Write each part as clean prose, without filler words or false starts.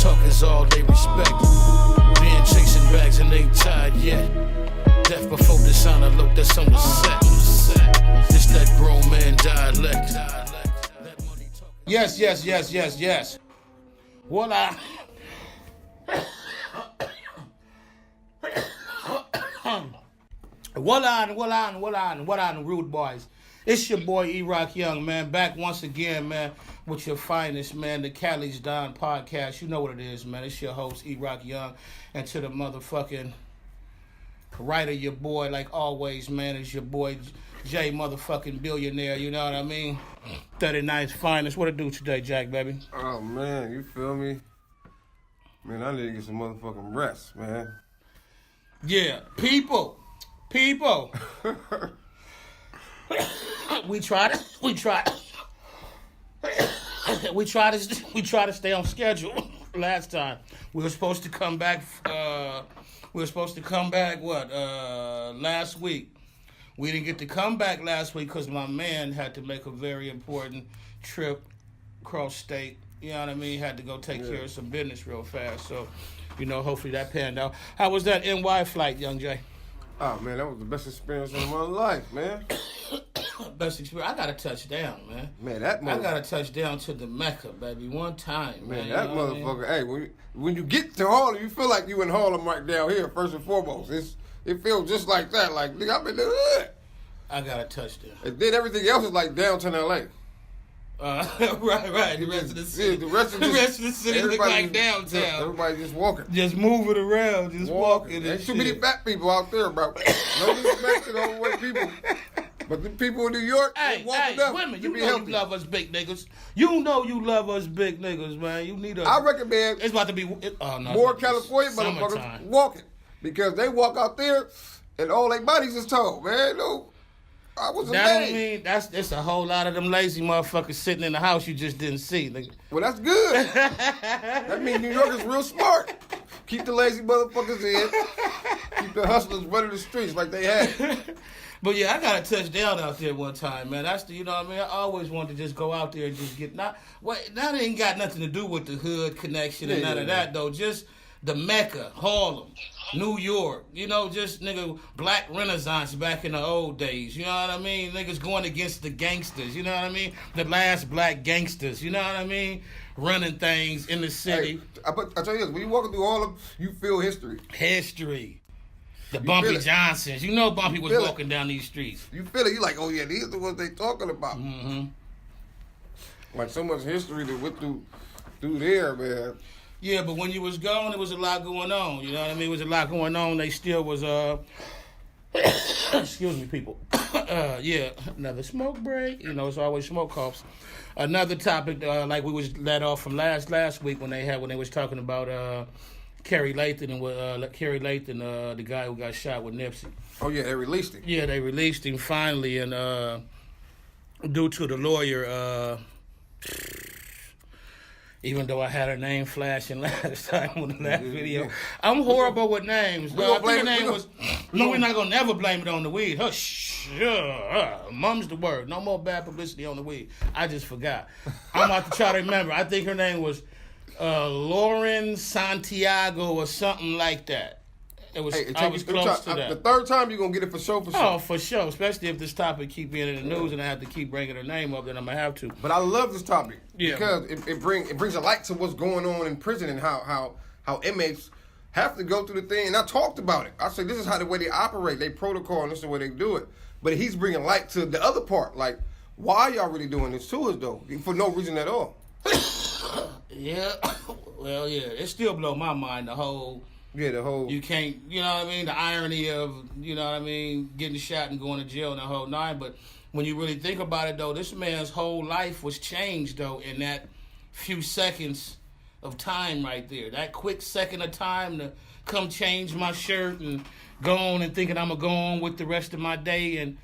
talk is all they respect. Being chasing bags and ain't tied yet. Death before dishonor, look, that's on the set. It's that grown man dialect. Yes. Voila. What on, rude boys? It's your boy E-Roc Young, man, back once again, man, with your finest, man, the Cali Donz Podcast. You know what it is, man. It's your host, E-Roc Young, and to the motherfucking writer, your boy, like always, man, is your boy Jay motherfucking Billionaire, you know what I mean? 39th finest. What it do today, Jack, baby? Oh, man, you feel me? Man, I need to get some motherfucking rest, man. Yeah, people. we try to stay on schedule. Last time we were supposed to come back. Last week. We didn't get to come back last week because my man had to make a very important trip across state. You know what I mean? Had to go take care of some business real fast. So, you know, hopefully that panned out. How was that NY flight, Young Jay? Oh, man, that was the best experience of my life, man. Best experience. I got to touch down, man. Man, that motherfucker. I got to touch down to the Mecca, baby, one time, man. That motherfucker. I mean? Hey, when you get to Harlem, you feel like you in Harlem right down here, first and foremost. It feels just like that. Like, nigga, I'm in the hood. I got to touch down. And then everything else is like downtown L.A. Right. The rest of the city. The rest of the city look like downtown. Everybody just walking. Just moving around, just walking. There's too many fat people out there, bro. No disrespect to the overweight people. But the people in New York, they walking up. Women, you know you love us big niggas. You know you love us big niggas, man. You need us. I recommend it's about to be more California motherfuckers walking. Because they walk out there and all their bodies is tall, man. No. I was amazed. That don't mean it's a whole lot of them lazy motherfuckers sitting in the house you just didn't see. Nigga. Well, that's good. That means New York is real smart. Keep the lazy motherfuckers in. Keep the hustlers running the streets like they had. But yeah, I got to touch down out there one time, man. That's you know what I mean? I always wanted to just go out there and just get that ain't got nothing to do with the hood connection and none of that though. Just the Mecca, Harlem, New York, you know, just nigga black renaissance back in the old days, you know what I mean? Niggas going against the gangsters, you know what I mean? The last black gangsters, you know what I mean? Running things in the city. Hey, I tell you this, when you walking through Harlem, you feel history. The Bumpy Johnsons, you know Bumpy was walking down these streets. You feel it, you like, oh yeah, these are the ones they talking about. Mm-hmm. Like so much history that went through there, man. Yeah, but when you was gone, there was a lot going on. You know what I mean? There was a lot going on. They still was, excuse me, people. Another smoke break. You know, it's always smoke coughs. Another topic, like we was let off from last week when they was talking about Kerry Layton and the guy who got shot with Nipsey. Oh yeah, they released him. Yeah, they released him finally, and due to the lawyer. Even though I had her name flashing last time on the last video. I'm horrible with names. We're not going to never blame it on the weed. Hush. Mum's the word. No more bad publicity on the weed. I just forgot. I'm about to try to remember. I think her name was Lauren Santiago or something like that. I was close to that. The third time you're going to get it for sure. Oh, for sure. Especially if this topic keep being in the news and I have to keep bringing her name up, then I'm going to have to. But I love this topic because it brings a light to what's going on in prison and how inmates have to go through the thing. And I talked about it. I said, this is how the way they operate, they protocol, and this is the way they do it. But he's bringing light to the other part. Like, why y'all really doing this to us, though? For no reason at all. Yeah. Well, yeah. It still blow my mind, the whole... Yeah, the whole... You can't, you know what I mean? The irony of, you know what I mean, getting shot and going to jail and the whole nine. But when you really think about it, though, this man's whole life was changed, though, in that few seconds of time right there. That quick second of time to come change my shirt and go on and thinking I'm going to go on with the rest of my day. And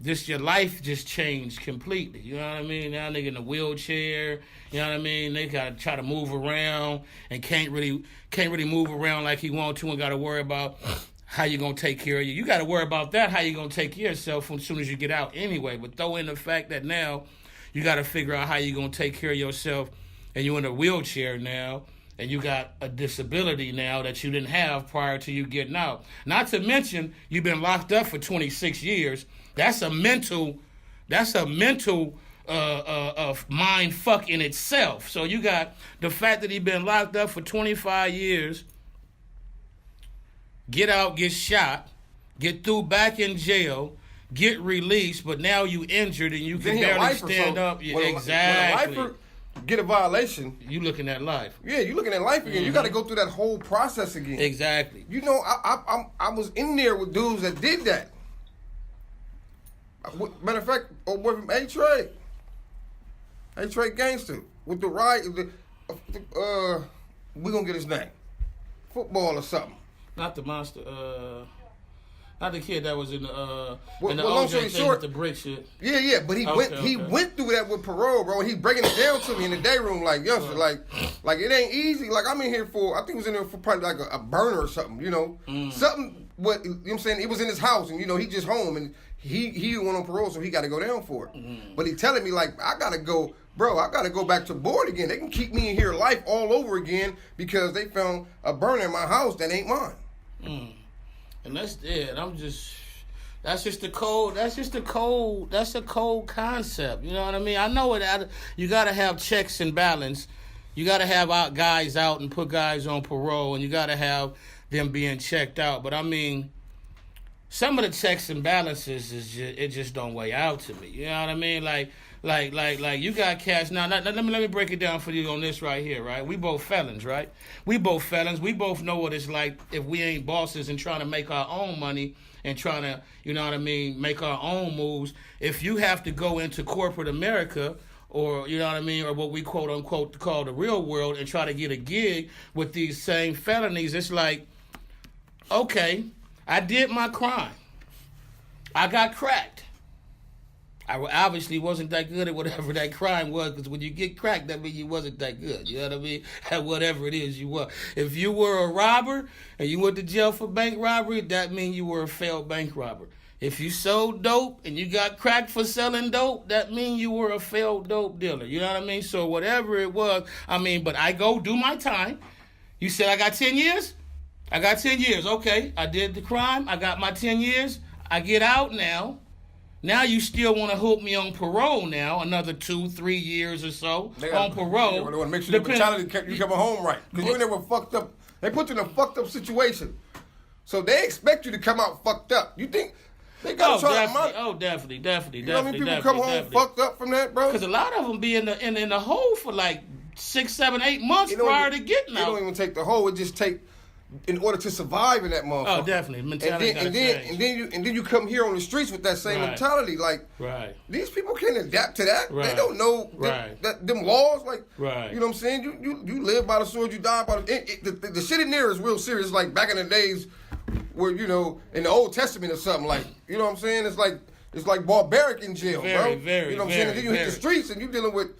just your life just changed completely. You know what I mean? Now nigga in a wheelchair. You know what I mean? They gotta try to move around and can't really move around like he want to, and gotta worry about how you gonna take care of you. You gotta worry about that, how you gonna take care of yourself as soon as you get out anyway. But throw in the fact that now you gotta figure out how you gonna take care of yourself, and you're in a wheelchair now, and you got a disability now that you didn't have prior to you getting out. Not to mention, you've been locked up for 26 years. That's a mental mind fuck in itself. So you got the fact that he's been locked up for 25 years, get out, get shot, get through back in jail, get released, but now you injured and you can barely stand up. Yeah, exactly. When a lifer get a violation, you looking at life. Yeah, you looking at life again. You got to go through that whole process again. Exactly. You know, I was in there with dudes that did that. Matter of fact, old boy from A-Trade Gangster with the riot. We gonna get his name, football or something. Not the monster. Not the kid that was in the long story OJ thing short, with the brick shit. Yeah, but he went through that with Parole, bro. And he's breaking it down to me in the day room, like, youngster, like it ain't easy. Like, I'm in here for, I think he was in there for probably like a burner or something, you know, something. What, you know what I'm saying? It was in his house, and you know he just home, and he went on parole, so he got to go down for it. But he telling me like, I gotta go back to board again. They can keep me in here life all over again because they found a burner in my house that ain't mine. And that's it. That's a cold concept. You know what I mean? I know it. You got to have checks and balance. You got to have guys out and put guys on parole, and you got to have them being checked out. But I mean, some of the checks and balances it just don't weigh out to me. You know what I mean? Like you got cash. Now let me break it down for you on this right here, right? We both felons, right? We both felons. We both know what it's like if we ain't bosses and trying to make our own money and trying to, you know what I mean, make our own moves. If you have to go into corporate America or, you know what I mean, or what we quote unquote call the real world and try to get a gig with these same felonies, it's like, okay, I did my crime. I got cracked. I obviously wasn't that good at whatever that crime was, because when you get cracked, that means you wasn't that good. You know what I mean? At whatever it is you were. If you were a robber and you went to jail for bank robbery, that means you were a failed bank robber. If you sold dope and you got cracked for selling dope, that means you were a failed dope dealer. You know what I mean? So whatever it was, I mean, but I go do my time. You said I got 10 years? I got 10 years. Okay, I did the crime. I got my 10 years. I get out now. Now you still want to hook me on parole now, another 2-3 years or so on parole. They want to make sure the mentality kept you coming home right. Because you in there with fucked up. They put you in a fucked up situation. So they expect you to come out fucked up. You think they got to try to money? Oh, definitely. You know how many people come home fucked up from that, bro? Because a lot of them be in the hole for like 6, 7, 8 months prior to getting out. It don't even take the hole. It just take in order to survive in that motherfucker. Oh, definitely. Mentality and then you come here on the streets with that same mentality. Like, these people can't adapt to that. They don't know them laws. Like, you know what I'm saying? You live by the sword, you die by the shit in there is real serious. Like back in the days where, you know, in the Old Testament or something. Like, you know what I'm saying? It's like barbaric in jail, bro. You know what I'm saying? And then you hit the streets and you're dealing with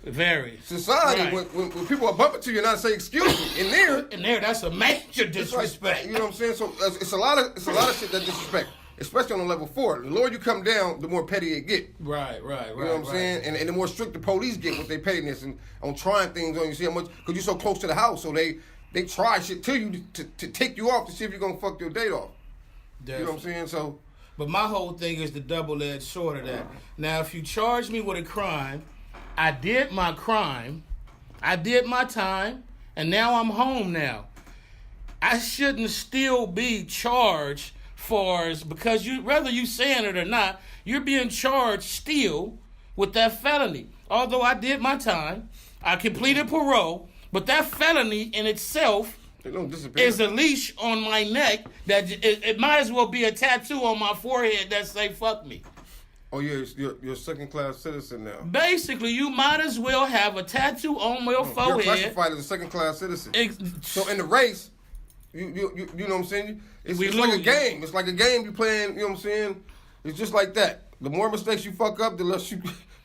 society when people are bumping to you and not say excuse me. In there, that's a major disrespect. Like, you know what I'm saying? So it's a lot of shit that disrespect, especially on level 4. The lower you come down, the more petty it get. You know what I'm saying? And the more strict the police get with their pettiness and on trying things on you. See how much, because you're so close to the house, so they try shit to you to take you off to see if you're gonna fuck your date off. Definitely. You know what I'm saying? So. But my whole thing is the double-edged sword of that. Now, if you charge me with a crime, I did my crime, I did my time, and now I'm home now. I shouldn't still be charged because whether you saying it or not, you're being charged still with that felony. Although I did my time, I completed parole, but that felony in itself is a leash on my neck that it might as well be a tattoo on my forehead that say "fuck me." Oh, you're a second-class citizen now. Basically, you might as well have a tattoo on your forehead. You're classified as a second-class citizen. So in the race, you know what I'm saying? It's like a game. It's like a game you playing. You know what I'm saying? It's just like that. The more mistakes you fuck up, the less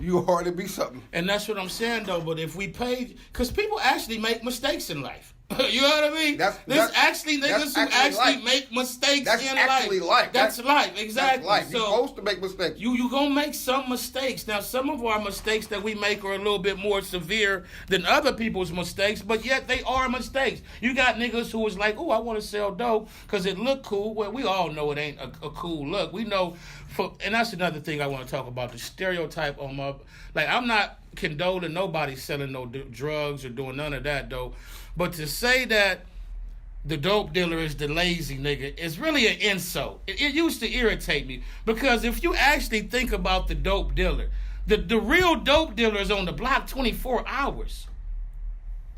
you hard to be something. And that's what I'm saying, though. But if we paid, because people actually make mistakes in life. You know what I mean? There's actually niggas who actually make mistakes in life. That's life, exactly. That's life. You're supposed to make mistakes. You gonna make some mistakes. Now, some of our mistakes that we make are a little bit more severe than other people's mistakes, but yet they are mistakes. You got niggas who was like, "Oh, I want to sell dope because it look cool." Well, we all know it ain't a cool look. We know, and that's another thing I want to talk about, the stereotype on my. Like, I'm not condoning nobody selling no drugs or doing none of that, though. But to say that the dope dealer is the lazy nigga is really an insult. It used to irritate me because if you actually think about the dope dealer, the real dope dealer is on the block 24 hours.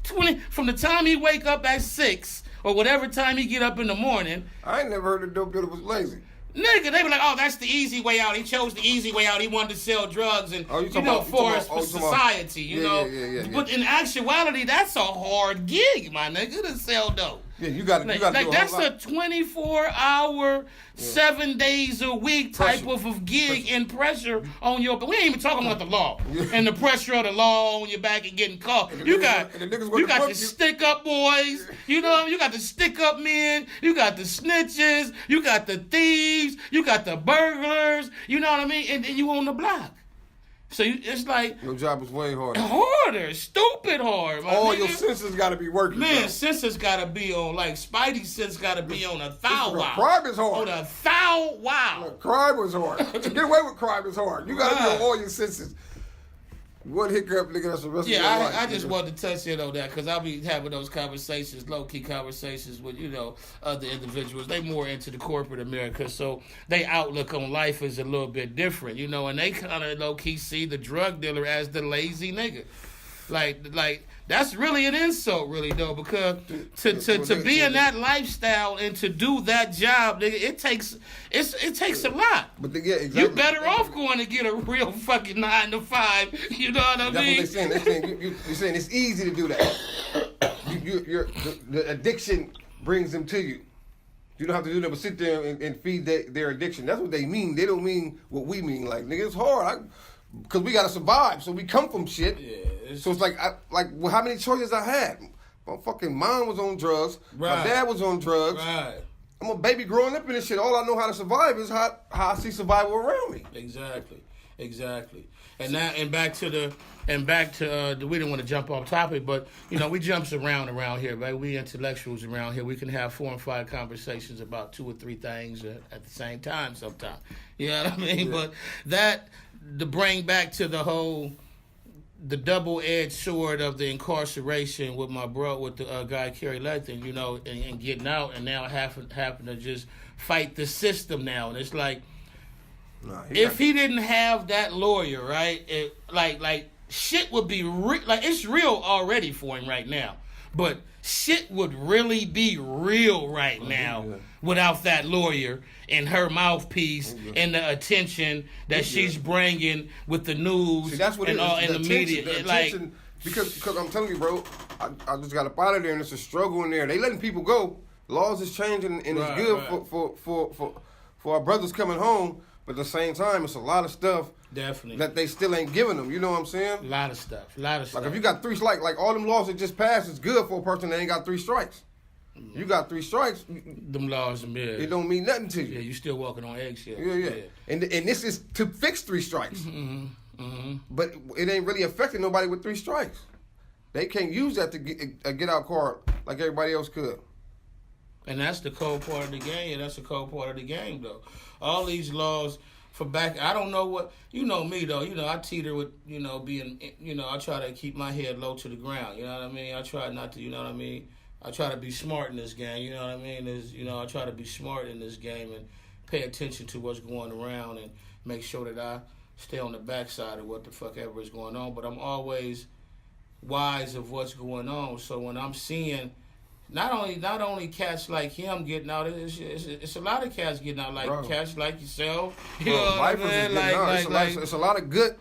From the time he wake up at 6 or whatever time he get up in the morning. I ain't never heard the dope dealer was lazy. Nigga, they be like, "Oh, that's the easy way out. He chose the easy way out. He wanted to sell drugs and for society, you know." Yeah. But in actuality, that's a hard gig, my nigga, to sell dope. Yeah, you got to do that's a 24-hour, 7 days a week type of gig and pressure on your. But we ain't even talking about the law and the pressure of the law on your back and getting caught. You got the stick up boys. You know, you got the stick up men. You got the snitches. You got the thieves. You got the burglars. You know what I mean? And you on the block. So it's like your job is way harder, stupid hard. All your senses got to be working. Man, senses got to be on like Spidey sense got to be on a thou wow. Crime is hard. On a thou wow. Crime is hard. To get away with crime is hard. You got to be on all your senses. One hiccup, nigga, that's the rest of your life. Yeah, I just wanted to touch in on that because I'll be having those conversations, low-key conversations with, other individuals. They more into the corporate America, so their outlook on life is a little bit different, and they kind of low-key see the drug dealer as the lazy nigga. Like that's really an insult, really, though, because to be in that lifestyle and to do that job, nigga, it takes a lot. But exactly. You're better off going to get a real fucking 9 to 5. You know what I mean? That's what they're saying. You're saying it's easy to do that. The addiction brings them to you. You don't have to do that, but sit there and feed their addiction. That's what they mean. They don't mean what we mean. Like, nigga, it's hard. Because we got to survive, so we come from shit. Yeah, so it's like, how many choices I had? My fucking mom was on drugs. Right. My dad was on drugs. Right. I'm a baby growing up in this shit. All I know how to survive is how I see survival around me. Exactly. And back to we didn't want to jump off topic, but we jumps around here, right? We intellectuals around here. We can have 4 and 5 conversations about 2 or 3 things at the same time sometimes. You know what I mean? Yeah. But to bring back to the double-edged sword of the incarceration with the guy Kerry Layton, and getting out, and now having to just fight the system now, and it's like, if he didn't have that lawyer, right? Like shit would be it's real already for him right now, but shit would really be real right now without that lawyer and her mouthpiece and the attention that she's bringing with the news. See, that's what and the media. The because I'm telling you, bro, I just got up out of there and it's a struggle in there. They letting people go. Laws is changing and it's good for our brothers coming home. But at the same time, it's a lot of stuff that they still ain't giving them. You know what I'm saying? A lot of stuff. Like if you got 3 strikes, like all them laws that just passed is good for a person that ain't got 3 strikes. You got 3 strikes. Them laws, it don't mean nothing to you. Yeah, you still walking on eggshells. Yeah. And this is to fix 3 strikes. Mm-hmm. But it ain't really affecting nobody with 3 strikes. They can't use that to get out card like everybody else could. And that's the cold part of the game. That's the cold part of the game, though. All these laws for back, I don't know what, me, though. I teeter with, being, I try to keep my head low to the ground. You know what I mean? I try not to, I try to be smart in this game. You know what I mean? I try to be smart in this game and pay attention to what's going around and make sure that I stay on the backside of what the fuck ever is going on. But I'm always wise of what's going on. So when I'm seeing not only cats like him getting out, it's a lot of cats getting out, like cats like yourself. You know what I mean? It's a lot of good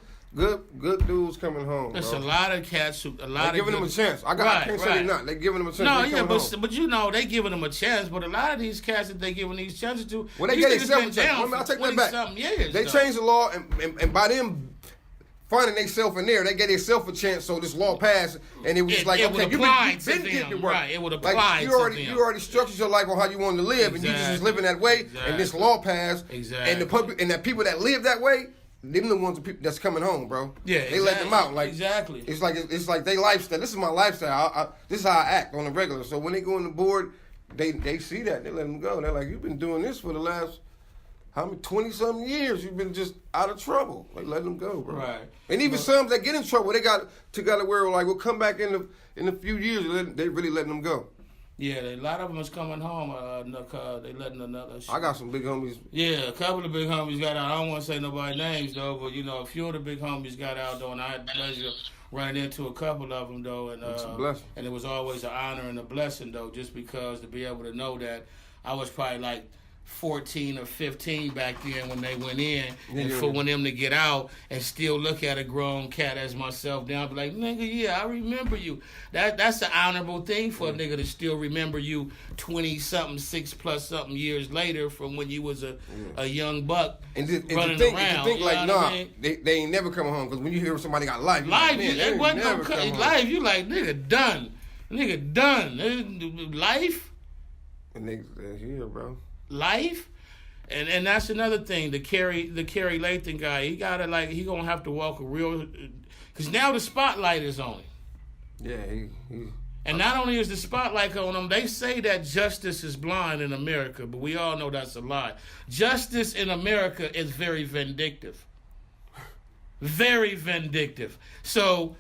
dudes coming home. It's a lot of cats they're giving them a chance. I can't say they're not. They're giving them a chance. But they giving them a chance. But a lot of these cats that they giving these chances to, well, they get themselves a chance. I'll take that back. Years, they changed the law, and by them finding themselves in there. They gave themselves a chance, so this law passed, and it was okay, you've been getting to work. Right, it would apply you already structured your life on how you wanted to live, and you just was living that way, and this law passed, and the public, and that people that live that way, them the ones that's coming home, bro. Yeah, they let them out. Like exactly. It's like they lifestyle. This is my lifestyle. This is how I act on the regular. So when they go on the board, they see that, they let them go. They're like, you've been doing this for the last 20-something years. You've been just out of trouble. Like, let them go, bro. Right. And even some that get in trouble, they got to where like we'll come back in a few years. They really letting them go. Yeah, a lot of them is coming home. They letting another. I got some big homies. Yeah, a couple of big homies got out. I don't want to say nobody's names though, but a few of the big homies got out though, and I had the pleasure of running into a couple of them though, and it's a blessing. And it was always an honor and a blessing though, just because to be able to know that I was probably like 14 or 15 back then when they went in, and for when them to get out and still look at a grown cat as myself now, be like, nigga, yeah, I remember you. That's an honorable thing for a nigga to still remember you 20-something, 6+ years later from when you was a young buck running around. And like, nah, they ain't never coming home, because when you hear somebody got life, it wasn't no life. You like, nigga, done. Life? And they're here, bro. Life, and that's another thing. The Kerry Layton guy, he gonna have to walk a real, because now the spotlight is on him. Yeah, and not only is the spotlight on him, they say that justice is blind in America, but we all know that's a lie. Justice in America is very vindictive. Very vindictive. So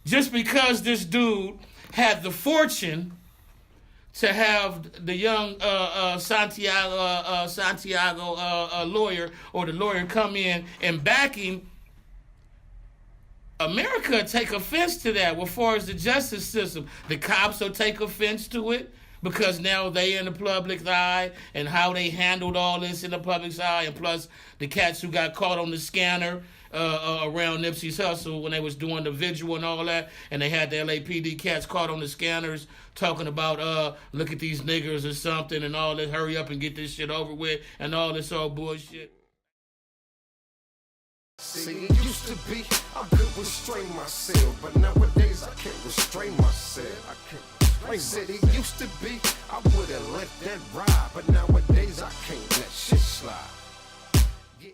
just because this dude had the fortune to have the young Santiago lawyer, or the lawyer come in and back him, America take offense to that. As far as the justice system, the cops will take offense to it, because now they in the public's eye, and how they handled all this in the public's eye, and plus the cats who got caught on the scanner around Nipsey's Hussle when they was doing the vigil and all that, and they had the LAPD cats caught on the scanners talking about look at these niggers or something and all this, hurry up and get this shit over with and all this old bullshit. See, it used to be I could restrain myself, but nowadays I can't restrain myself. I said it used to be I would have let that ride, but nowadays I can't let shit slide. Yeah.